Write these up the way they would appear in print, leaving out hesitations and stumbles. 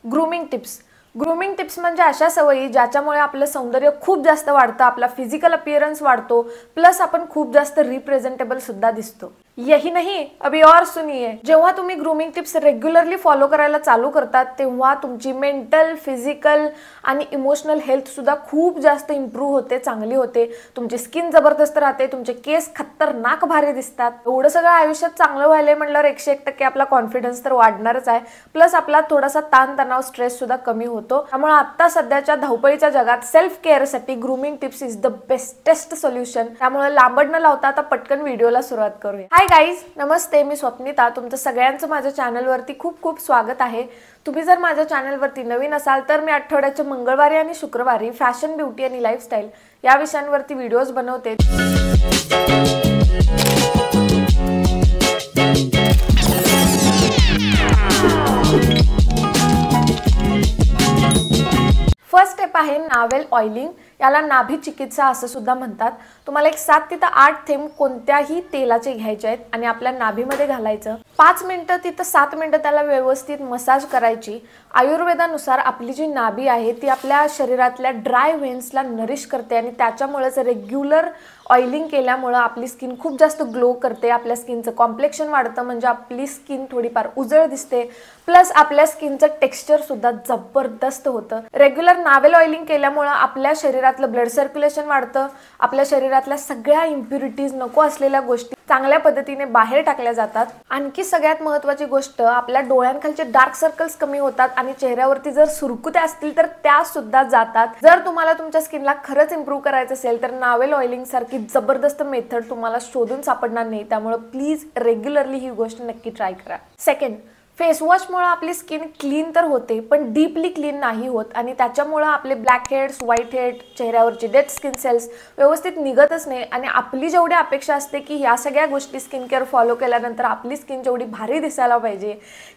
Grooming tips म्हणजे अशा सवयी ज्याच्यामुळे आपलं सौंदर्य खूप जास्त वाढतं, आपला फिजिकल अपीयरन्स वाढतो, प्लस आपण खूप जास्त रिप्रेझेंटेबल सुद्धा दिसतो। यही नहीं, अभी और सुनिए। जेव्हा तुम्ही ग्रूमिंग टिप्स रेग्युलरली फॉलो करायला चालू करतात तेव्हा तुमची मेंटल, फिजिकल आणि इमोशनल हेल्थ सुद्धा खूप जास्त इम्प्रूव्ह होते, चांगली होते। तुमची स्किन जबरदस्त राहते, तुमचे केस खतरनाक भारी दिसतात। एवढं सगळं आयुष्यात चांगलं व्हायलंय म्हणल्यावर 101% आपला कॉन्फिडन्स तर वाढणारच आहे, प्लस आपला थोडासा ताणतणाव, स्ट्रेस सुद्धा कमी होतो। त्यामुळे आता सध्याच्या धावपळीच्या जगात सेल्फ केअरसाठी grooming tips is the bestest solution. त्यामुळे लांबड न लावता आता पटकन व्हिडिओला सुरुवात करूया। हाय गाईज, नमस्ते, मी स्वप्निता, तुमचं सगळ्यांचं माझ्या चॅनलवरती खूप खूप स्वागत आहे। तुम्ही जर माझ्या चॅनलवरती नवीन असाल तर मी आठवड्याच्या मंगळवारी आणि शुक्रवारी फॅशन, ब्युटी आणि लाईफस्टाईल या विषयांवरती व्हिडिओज बनवते। फर्स्ट स्टेप आहे नावेल ऑइलिंग, याला नाभी चिकित्सा असं सुद्धा म्हणतात। तुम्हाला एक 7 ते 8 थेंब कोणत्याही तेलाचे घ्यायचे आहेत आणि आपल्या नाभीमध्ये घालायचं। 5 मिनिटं तिथं 7 मिनिटं त्याला व्यवस्थित मसाज करायची। आयुर्वेदानुसार आपली जी नाभी आहे ती आपल्या शरीरातल्या ड्राय व्हेन्सला नरिश करते आणि त्याच्यामुळेच रेग्युलर ऑइलिंग केल्यामुळे आपली स्किन खूप जास्त ग्लो करते, आपल्या स्किनचं कॉम्प्लेक्शन वाढतं, म्हणजे आपली स्किन थोडीफार उजळ दिसते, प्लस आपल्या स्किनचं टेक्स्चर सुद्धा जबरदस्त होतं। रेग्युलर नावेल ऑइलिंग केल्यामुळे आपल्या शरीरातलं ब्लड सर्क्युलेशन वाढतं, आपल्या शरीरातल्या सगळ्या इम्प्युरिटीज, नको असलेल्या गोष्टी चांगल्या पद्धतीने बाहेर टाकल्या जातात। आणखी सगळ्यात महत्त्वाची गोष्ट, आपल्या डोळ्यांखालचे डार्क सर्कल्स कमी होतात आणि चेहऱ्यावरती जर सुरकुत्या असतील तर त्या सुद्धा जातात। जर तुम्हाला तुमच्या स्किनला खरंच इम्प्रूव्ह करायचं असेल तर नावेल ऑइलिंग सारखी जबरदस्त मेथड तुम्हाला शोधून सापडणार नाही, त्यामुळे प्लीज रेग्युलरली ही गोष्ट नक्की ट्राय करा। सेकंड, फेस वॉशमुळे आपली स्किन क्लीन तर होते पण डीपली क्लीन नाही होत आणि त्याच्यामुळे आपले ब्लॅक हेड्स, व्हाईट हेड, चेहऱ्यावरचे डेड स्किन सेल्स व्यवस्थित निघतच नाही आणि आपली जेवढी अपेक्षा असते की ह्या सगळ्या गोष्टी स्किन केअर फॉलो केल्यानंतर आपली स्किन जेवढी भारी दिसायला पाहिजे,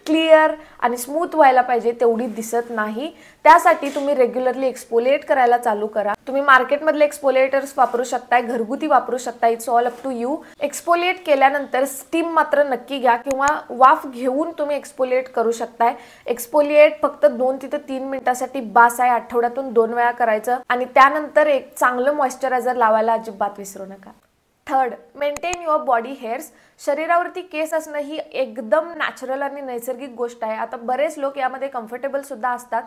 क्लिअर आणि स्मूथ व्हायला पाहिजे, तेवढी दिसत नाही। त्यासाठी तुम्ही रेग्युलरली एक्सफोलिएट करायला चालू करा। तुम्ही मार्केटमधले एक्सफोलिएटर्स वापरू शकताय, घरगुती वापरू शकता, it's all up to you. Exfoliate केल्यानंतर स्टीम मात्र नक्की घ्या किंवा वाफ घेऊन तुम्ही एक्सफोलिएट करू शकताय। एक्सफोलिएट फक्त 2 ते 3 मिनिटांसाठी बास आहे, आठवड्यातून 2 वेळा करायचं आणि त्यानंतर एक चांगलं मॉइश्चरायझर लावायला अजिबात विसरू नका। Third, maintain your body hairs. शरीरावरती केस असणं ही एकदम नॅचरल आणि नैसर्गिक गोष्ट आहे। आता बरेच लोक यामध्ये कम्फर्टेबल सुद्धा असतात,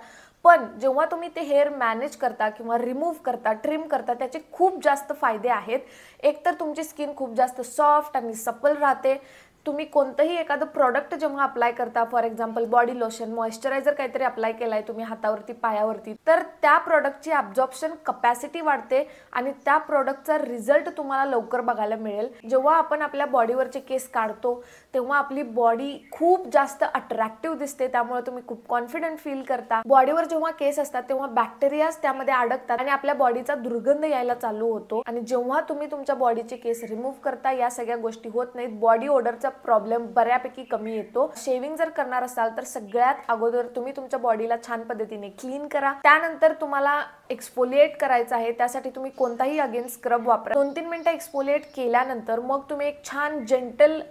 पण जेव्हा तुम्ही ते हेअर मॅनेज करता किंवा रिमूव्ह करता, ट्रिम करता, त्याचे खूप जास्त फायदे आहेत। एक तर तुमची स्किन खूप जास्त सॉफ्ट आणि सपल राहते। तुम्ही कोणतंही एखादं प्रोडक्ट जेव्हा अप्लाय करता, for example body lotion, moisturiser काहीतरी अप्लाय केलाय तुम्ही हातावरती, पायावरती, तर त्या प्रोडक्टची ॲब्झॉर्प्शन कपॅसिटी वाढते आणि त्या प्रोडक्टचा रिझल्ट तुम्हाला लवकर बघायला मिळेल। जेव्हा आपण आपल्या बॉडीवरचे केस काढतो तेव्हा आपली बॉडी खूप जास्त अट्रॅक्टिव्ह दिसते, त्यामुळे तुम्ही खूप कॉन्फिडंट फील करता। बॉडीवर जेव्हा केस असतात तेव्हा बॅक्टेरियाज त्यामध्ये अडकतात आणि आपल्या बॉडीचा दुर्गंध यायला चालू होतो आणि जेव्हा तुम्ही तुमच्या बॉडीचे केस रिमूव्ह करता या सगळ्या गोष्टी होत नाहीत, बॉडी ओडरचा प्रॉब्लेम बऱ्यापैकी कमी येतो। शेविंग जर करणार असाल तर सगळ्यात अगोदर तुम्ही तुमच्या बॉडीला छान पद्धतीने क्लीन करा, त्यानंतर तुम्हाला एक्सफोलिएट करायचं आहे। त्यासाठी तुम्ही कोणताही अगेन स्क्रब वापरा। 2-3 मिनिटं एक्सफोलिएट केल्यानंतर मग तुम्ही एक छान जेंटल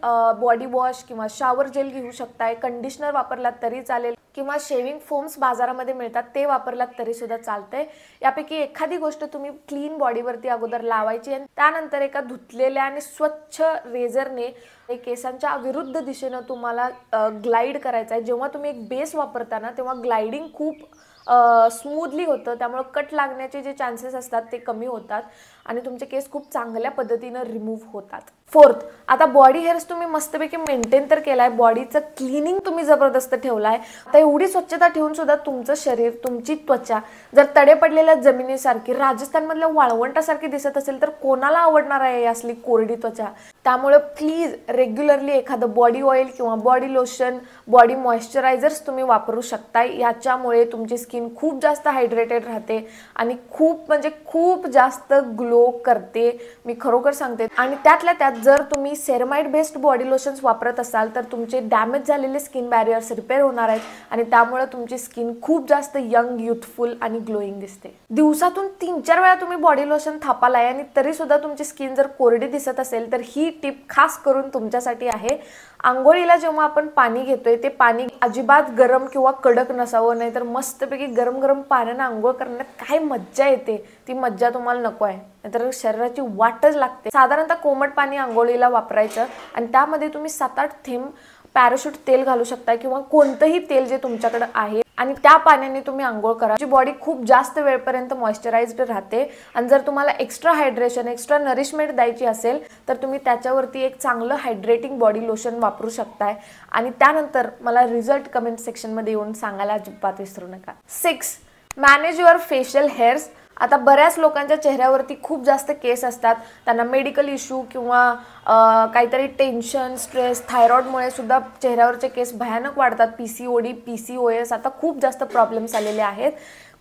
बॉडी वॉश किंवा शॉवर जेल घेऊ शकताय, कंडिशनर वापरलात तरी चालेल किंवा शेविंग फोम्स बाजारामध्ये मिळतात ते वापरलात तरी सुद्धा चालतंय। यापैकी एखादी गोष्ट तुम्ही क्लीन बॉडीवरती अगोदर लावायची आणि त्यानंतर एका धुतलेल्या आणि स्वच्छ रेझरने केसांच्या विरुद्ध दिशेने तुम्हाला ग्लाइड करायचं आहे। जेव्हा तुम्ही एक बेस वापरता ना तेव्हा ग्लाइडिंग खूप स्मूथली होतं, त्यामुळे कट लागण्याचे जे चान्सेस असतात ते कमी होतात आणि तुमचे केस खूप चांगल्या पद्धतीने रिमूव्ह होतात। फोर्थ, आता बॉडी हेअर्स तुम्ही मस्तपैकी मेंटेन तर केलाय, बॉडीचं क्लिनिंग तुम्ही जबरदस्त ठेवलाय। आता एवढी स्वच्छता ठेवून सुद्धा तुमचं शरीर, तुमची त्वचा जर तडे पडलेल्या जमिनीसारखी, राजस्थानमधल्या वाळवंटासारखी दिसत असेल तर कोणाला आवडणार आहे असली कोरडी त्वचा? त्यामुळे प्लीज रेग्युलरली एखादं बॉडी ऑइल किंवा बॉडी लोशन, बॉडी मॉइश्चरायझर्स तुम्ही वापरू शकताय। याच्यामुळे तुमची स्किन खूप जास्त हायड्रेटेड राहते आणि खूप म्हणजे खूप जास्त ग्लो करते, मी खरोखर सांगते। आणि त्यातल्या त्यात जर तुम्ही सेरमाइड बेस्ड बॉडी लोशन्स वापरत असाल तर तुमचे डॅमेज झालेले स्किन बॅरियर्स रिपेअर होणार आहेत आणि त्यामुळे तुमची स्किन खूप जास्त यंग, युथफुल आणि ग्लोईंग दिसते। दिवसातून 3-4 वेळा तुम्ही बॉडी लोशन थापालाय आणि तरी सुद्धा तुमची स्किन जर कोरडी दिसत असेल तर ही टिप खास करून तुमच्यासाठी आहे। आंघोळीला जेव्हा आपण पाणी घेतोय ते पाणी अजिबात गरम किंवा कडक नसावं, नाहीतर मस्तपैकी गरम गरम पाण्याने आंघोळ करण्यात काय मज्जा येते ती मज्जा तुम्हाला नको आहे, नाहीतर शरीराची वाटच लागते। साधारणतः कोमट पाणी आंघोळीला वापरायचं आणि त्यामध्ये तुम्ही 7-8 थेंब पॅराशूट तेल घालू शकता किंवा कोणतंही तेल जे तुमच्याकडे आहे आणि त्या पाण्याने तुम्ही आंघोळ करा। जी बॉडी खूप जास्त वेळपर्यंत मॉइश्चराइज्ड राहते आणि जर तुम्हाला एक्स्ट्रा हायड्रेशन एक्स्ट्रा नरिशमेंट द्यायची असेल तर तुम्ही त्याच्यावरती एक चांगलं हायड्रेटिंग बॉडी लोशन वापरू शकताय आणि त्यानंतर मला रिझल्ट कमेंट सेक्शन मध्ये येऊन सांगायला अजिबात विसरू नका। 6. Manage your facial hairs. आता बऱ्याच लोकांच्या चेहऱ्यावरती खूप जास्त केस असतात, त्यांना मेडिकल इश्यू किंवा काहीतरी टेन्शन स्ट्रेस थायरॉइडमुळे सुद्धा चेहऱ्यावरचे केस भयानक वाढतात। PCOD PCOS आता खूप जास्त प्रॉब्लेम्स आलेले आहेत।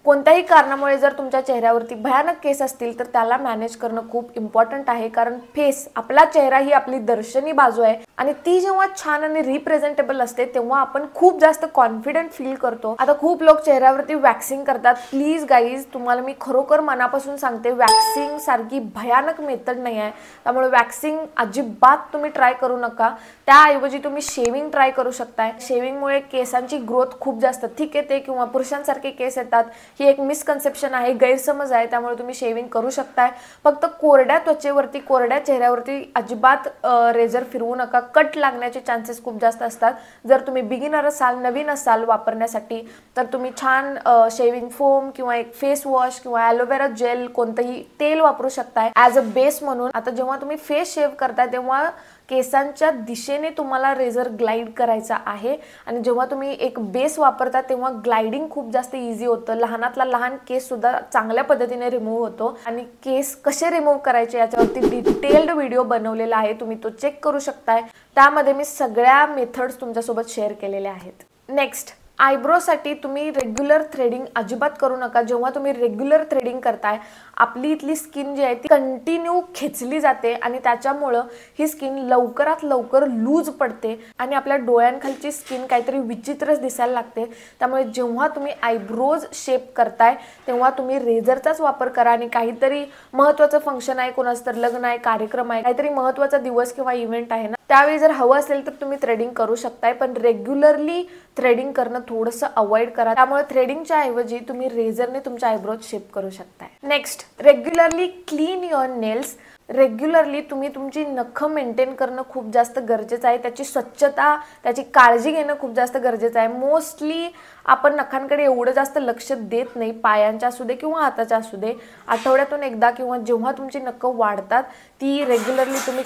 कोणत्याही कारणामुळे जर तुमच्या चेहऱ्यावरती भयानक केस असतील तर त्याला मॅनेज करणं खूप इम्पॉर्टंट आहे, कारण फेस आपला चेहरा ही आपली दर्शनी बाजू आहे आणि ती जेव्हा छान आणि रिप्रेझेंटेबल असते तेव्हा आपण खूप जास्त कॉन्फिडंट फील करतो। आता खूप लोक चेहऱ्यावरती वॅक्सिंग करतात, प्लीज गाईज तुम्हाला मी खरोखर मनापासून सांगते वॅक्सिंग सारखी भयानक मेथड नाही आहे, त्यामुळे वॅक्सिंग अजिबात तुम्ही ट्राय करू नका। त्याऐवजी तुम्ही शेविंग ट्राय करू शकताय। शेविंगमुळे केसांची ग्रोथ खूप जास्त ठीक येते किंवा पुरुषांसारखे केस येतात ही एक मिसकन्सेप्शन आहे, गैरसमज आहे, त्यामुळे तुम्ही शेविंग करू शकताय। फक्त कोरड्या त्वचेवरती कोरड्या चेहऱ्यावरती अजिबात रेझर फिरवू नका, कट लागण्याचे चान्सेस खूप जास्त असतात। जर तुम्ही बिगिनर असाल नवीन असाल वापरण्यासाठी तर तुम्ही छान शेविंग फोम किंवा एक फेस वॉश किंवा ॲलोवेरा जेल कोणतंही तेल वापरू शकताय ॲज अ बेस म्हणून। आता जेव्हा तुम्ही फेस शेव करताय तेव्हा केसांच्या दिशेने तुम्हाला रेझर ग्लाइड करायचा आहे आणि जेव्हा तुम्ही एक बेस वापरता तेव्हा ग्लाइडिंग खूप जास्त इझी होतं, लहानातला लहान केस सुद्धा चांगल्या पद्धतीने रिमूव्ह होतो आणि केस कसे रिमूव्ह करायचे याच्यावरती डिटेल्ड व्हिडिओ बनवलेला आहे, तुम्ही तो चेक करू शकताय। त्यामध्ये मी सगळ्या मेथड्स तुमच्यासोबत शेअर केलेल्या आहेत। नेक्स्ट, आयब्रोसाठी तुम्ही रेग्युलर थ्रेडिंग अजिबात करू नका। जेव्हा तुम्ही रेग्युलर थ्रेडिंग करताय आपली इथली स्किन जी आहे ती कंटिन्यू खेचली जाते आणि त्याच्यामुळं ही स्किन लवकरात लवकर लूज पडते आणि आपल्या डोळ्यांखालची स्किन काहीतरी विचित्रच दिसायला लागते। त्यामुळे जेव्हा तुम्ही आयब्रोज शेप करताय तेव्हा तुम्ही रेझरचाच वापर करा आणि काहीतरी महत्त्वाचं फंक्शन आहे, कोणाचं तर लग्न आहे, कार्यक्रम आहे, काहीतरी महत्त्वाचा दिवस किंवा इव्हेंट आहे ना, त्यावेळी जर हवं असेल तर तुम्ही थ्रेडिंग करू शकताय, पण रेग्युलरली थ्रेडिंग करणं थोडंसं अवॉइड करा। त्यामुळे थ्रेडिंगच्या ऐवजी तुम्ही रेझरने तुमच्या आयब्रोज शेप करू शकताय। Next, regularly clean your nails. Regularly तुम्ही तुमची नख मेंटेन करणं खूप जास्त गरजेचं आहे, त्याची स्वच्छता त्याची काळजी घेणं खूप जास्त गरजेचं आहे। मोस्टली आपण नखांकडे एवढं जास्त लक्ष देत नाही, पायांच्या असू दे किंवा हाताच्या असू दे। आठवड्यातून एकदा किंवा जेव्हा तुमची नख वाढतात ती रेग्युलरली तुम्ही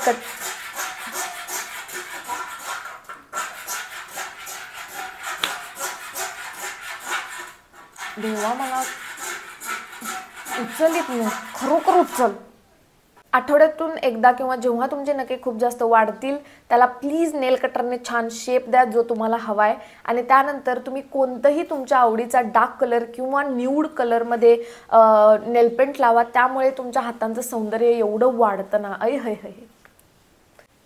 देवा मला उचलित नाही, खरोखर उचल। आठवड्यातून एकदा किंवा जेव्हा तुमचे नखे खूप जास्त वाढतील त्याला प्लीज नेल कटरने छान शेप द्या जो तुम्हाला हवाय आणि त्यानंतर तुम्ही कोणतंही तुमच्या आवडीचा डार्क कलर किंवा न्यूड कलरमध्ये नेल पेंट लावा, त्यामुळे तुमच्या हातांचं सौंदर्य एवढं वाढतं ना, ऐ है है।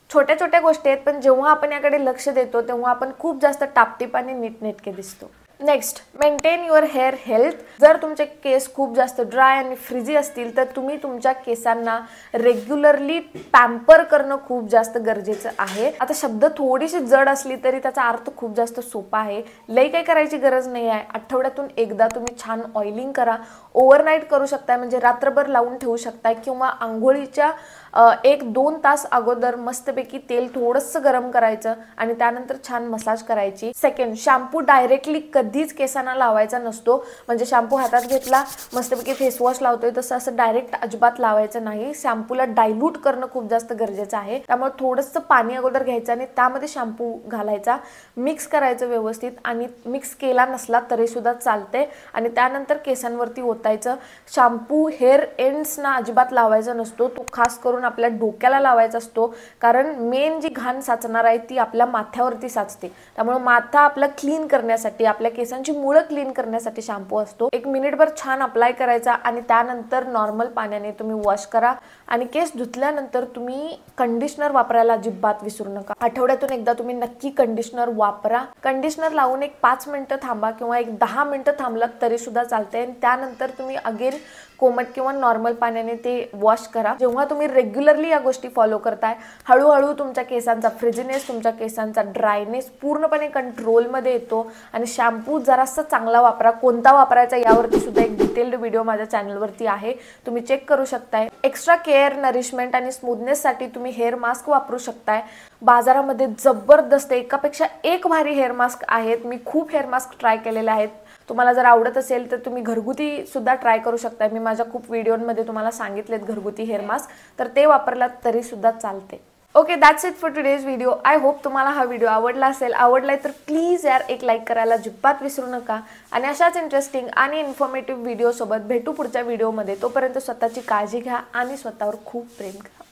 छोट्या छोट्या गोष्टी आहेत पण जेव्हा आपण याकडे लक्ष देतो तेव्हा आपण खूप जास्त टापटीप आणि नीटनेटके दिसतो। Next, maintain your hair health. जर तुमचे केस खूप जास्त ड्राय आणि फ्रिझी असतील तर तुम्ही तुमच्या केसांना रेग्युलरली पॅम्पर करणं खूप जास्त गरजेचं आहे। आता शब्द थोडीशी जड असली तरी त्याचा अर्थ खूप जास्त सोपा आहे, लई काही करायची गरज नाही आहे। आठवड्यातून एकदा तुम्ही छान ऑइलिंग करा, ओव्हरनाईट करू शकताय म्हणजे रात्रभर लावून ठेवू शकताय किंवा आंघोळीच्या 1-2 तास अगोदर मस्तपैकी तेल थोडंसं गरम करायचं आणि त्यानंतर छान मसाज करायची। सेकंड, शॅम्पू डायरेक्टली कधीच केसांना लावायचा नसतो, म्हणजे शॅम्पू हातात घेतला मस्तपैकी फेस वॉश लावतोय तसं असं डायरेक्ट अजिबात लावायचं नाही। शॅम्पूला डायल्यूट करणं खूप जास्त गरजेचं आहे, त्यामुळे थोडंसं पाणी अगोदर घ्यायचं आणि त्यामध्ये शॅम्पू घालायचा, मिक्स करायचं व्यवस्थित आणि मिक्स केला नसला तरी सुद्धा चालते आणि त्यानंतर केसांवरती ओतायचं। शॅम्पू हेअर एंड्सना अजिबात लावायचा नसतो, तो खास करून आपल्या डोक्याला लावायचा असतो, कारण मेन जी घाण साचणार आहे ती आपल्या माथ्यावरती साचते। त्यामुळे माथा आपला क्लीन करण्यासाठी आपल्या केसांची मुळं क्लीन करण्यासाठी शॅम्पू असतो। 1 मिनिटभर छान अप्लाय करायचा आणि त्यानंतर नॉर्मल पाण्याने तुम्ही वॉश करा आणि केस धुतल्यानंतर तुम्ही कंडिशनर वापरायला अजिबात विसरू नका। आठवड्यातून एकदा तुम्ही नक्की कंडिशनर वापरा। कंडिशनर लावून एक 5 मिनिटं थांबा किंवा एक 10 मिनिटं थांबलात तरी सुद्धा चालते आणि त्यानंतर तुम्ही अगेन कोमट किंवा नॉर्मल पाण्याने ते वॉश करा। जेव्हा तुम्ही रेग्युलरली या गोष्टी फॉलो करताय, हळूहळू तुमच्या केसांचा फ्रिजीनेस, तुमच्या केसांचा ड्रायनेस पूर्णपणे कंट्रोलमध्ये येतो. आणि शॅम्पू जरासा चांगला वापरा. कोणता वापरायचा यावरती सुद्धा एक डिटेल्ड व्हिडिओ माझ्या चॅनलवरती आहे, तुम्ही चेक करू शकताय. एक्स्ट्रा केअर, नरिशमेंट आणि स्मूथनेससाठी तुम्ही हेअर मास्क वापरू शकताय. बाजारामध्ये जबरदस्त एकापेक्षा एक भारी हेअर मास्क आहेत. मी खूप हेअर मास्क ट्राय केलेले आहेत. तुम्हाला जर आवडत असेल तर तुम्ही घरगुती सुद्धा ट्राय करू शकता. मी माझ्या खूप व्हिडिओमध्ये तुम्हाला सांगितलेत घरगुती हेअर मास्क, तर ते वापरलात तरी सुद्धा चालते. Okay, that's it for today's video. I hope तुम्हाला हा व्हिडिओ आवडला असेल. आवडलाय तर प्लीज यार एक लाईक करायला अजिबात विसरू नका. आणि अशाच इंटरेस्टिंग आणि इन्फॉर्मेटिव्ह व्हिडिओसोबत भेटू पुढच्या व्हिडिओमध्ये. तोपर्यंत स्वतःची काळजी घ्या आणि स्वतःवर खूप प्रेम करा.